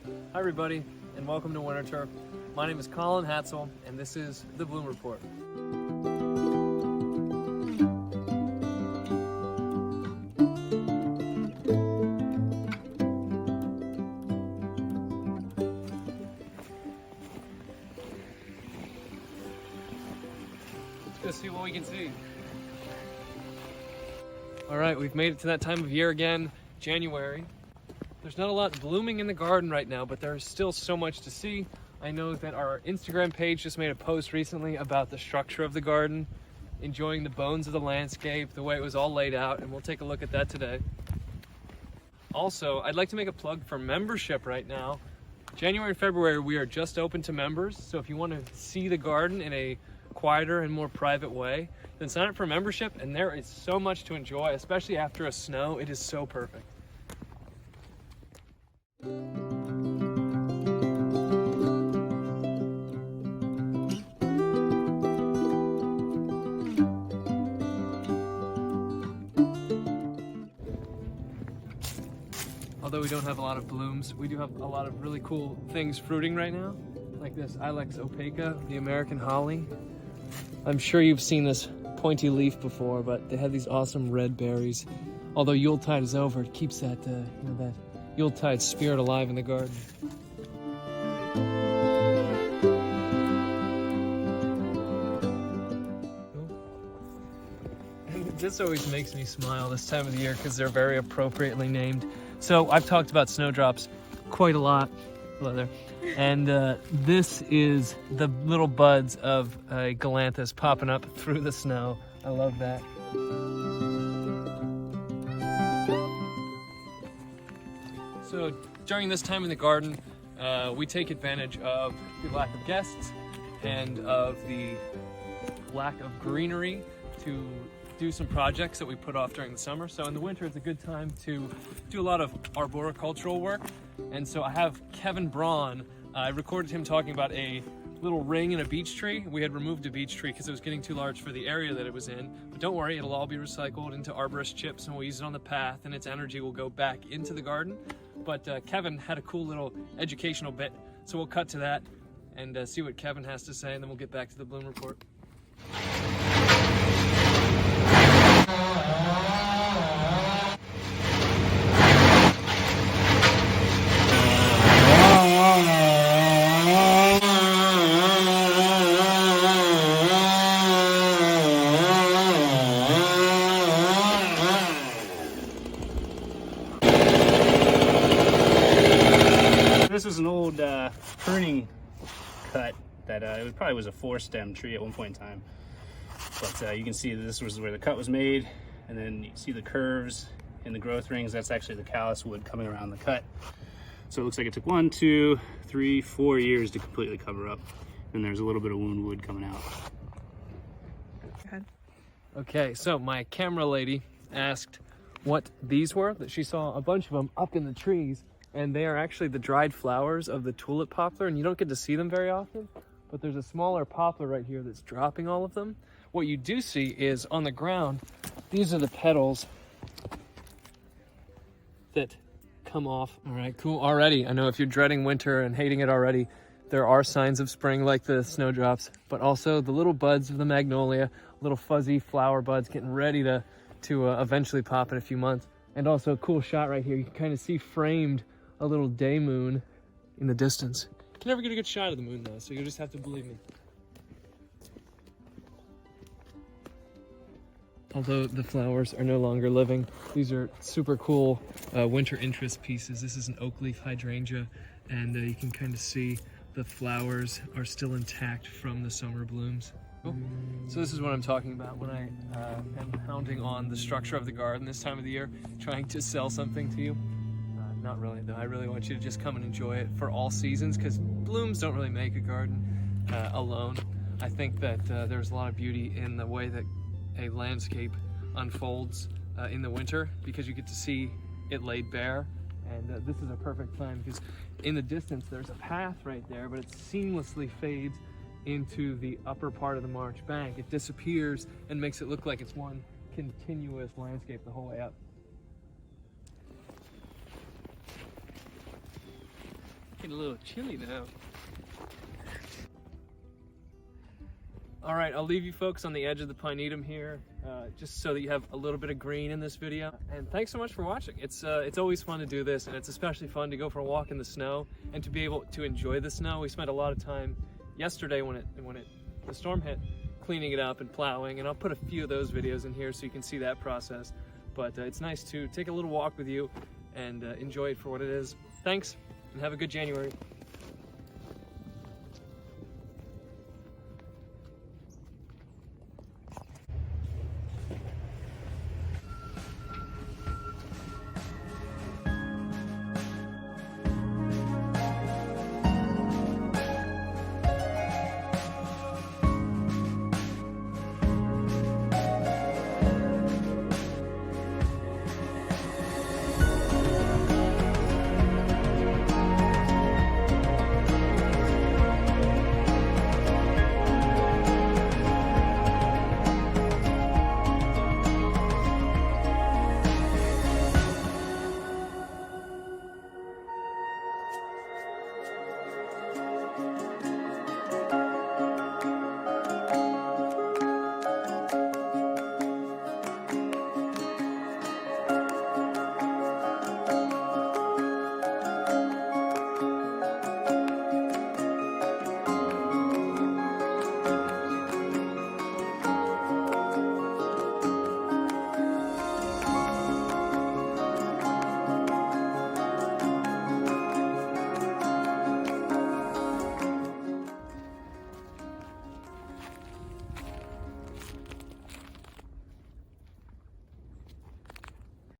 Hi everybody, and welcome to Winter. My name is Collin Hadsell, and this is the Bloom Report. Let's go see what we can see. All right, we've made it to that time of year again, January. There's not a lot blooming in the garden right now, but there's still so much to see. I know that our Instagram page just made a post recently about the structure of the garden, enjoying the bones of the landscape, the way it was all laid out, and we'll take a look at that today. Also, I'd like to make a plug for membership right now. January and February, we are just open to members, so if you want to see the garden in a quieter and more private way, then sign up for membership, and there is so much to enjoy, especially after a snow. It is so perfect. Although we don't have a lot of blooms, we do have a lot of really cool things fruiting right now, like this Ilex opaca, the American holly. I'm sure you've seen this pointy leaf before, but they have these awesome red berries. Although Yuletide is over, it keeps that that Yuletide spirit alive in the garden. And this always makes me smile this time of the year because they're very appropriately named. So I've talked about snowdrops quite a lot. Hello there. And this is the little buds of a galanthus popping up through the snow. I love that. So during this time in the garden, we take advantage of the lack of guests and of the lack of greenery to do some projects that we put off during the summer. So in the winter, it's a good time to do a lot of arboricultural work. And so I have Kevin Braun. I recorded him talking about a little ring in a beech tree. We had removed a beech tree because it was getting too large for the area that it was in. But don't worry, it'll all be recycled into arborist chips and we'll use it on the path and its energy will go back into the garden. But Kevin had a cool little educational bit. So we'll cut to that and see what Kevin has to say, and then we'll get back to the Bloom Report. This was an old pruning cut that it probably was a 4-stem tree at one point in time. But you can see that this was where the cut was made, and then you see the curves in the growth rings. That's actually the callus wood coming around the cut. So it looks like it took 1, 2, 3, 4 years to completely cover up. And there's a little bit of wound wood coming out. Go ahead. Okay, so my camera lady asked what these were, that she saw a bunch of them up in the trees, and they are actually the dried flowers of the tulip poplar, and you don't get to see them very often, but there's a smaller poplar right here that's dropping all of them. What you do see is on the ground, these are the petals that come off. All right, cool. Already, I know if you're dreading winter and hating it already, there are signs of spring like the snowdrops, but also the little buds of the magnolia, little fuzzy flower buds getting ready to eventually pop in a few months. And also a cool shot right here. You can kind of see framed a little day moon in the distance. You can never get a good shot of the moon though, so you'll just have to believe me. Although the flowers are no longer living, these are super cool winter interest pieces. This is an oak leaf hydrangea, and you can kind of see the flowers are still intact from the summer blooms. So this is what I'm talking about when I am pounding on the structure of the garden this time of the year, trying to sell something to you. Not really though, I really want you to just come and enjoy it for all seasons, because blooms don't really make a garden alone. I think that there's a lot of beauty in the way that a landscape unfolds in the winter, because you get to see it laid bare, and this is a perfect time because in the distance there's a path right there, but it seamlessly fades into the upper part of the marsh bank. It disappears and makes it look like it's one continuous landscape the whole way up. Getting a little chilly now. All right, I'll leave you folks on the edge of the pinetum here, just so that you have a little bit of green in this video. And thanks so much for watching. It's always fun to do this, and it's especially fun to go for a walk in the snow and to be able to enjoy the snow. We spent a lot of time yesterday when the storm hit, cleaning it up and plowing, and I'll put a few of those videos in here so you can see that process. But it's nice to take a little walk with you and enjoy it for what it is. Thanks, and have a good January.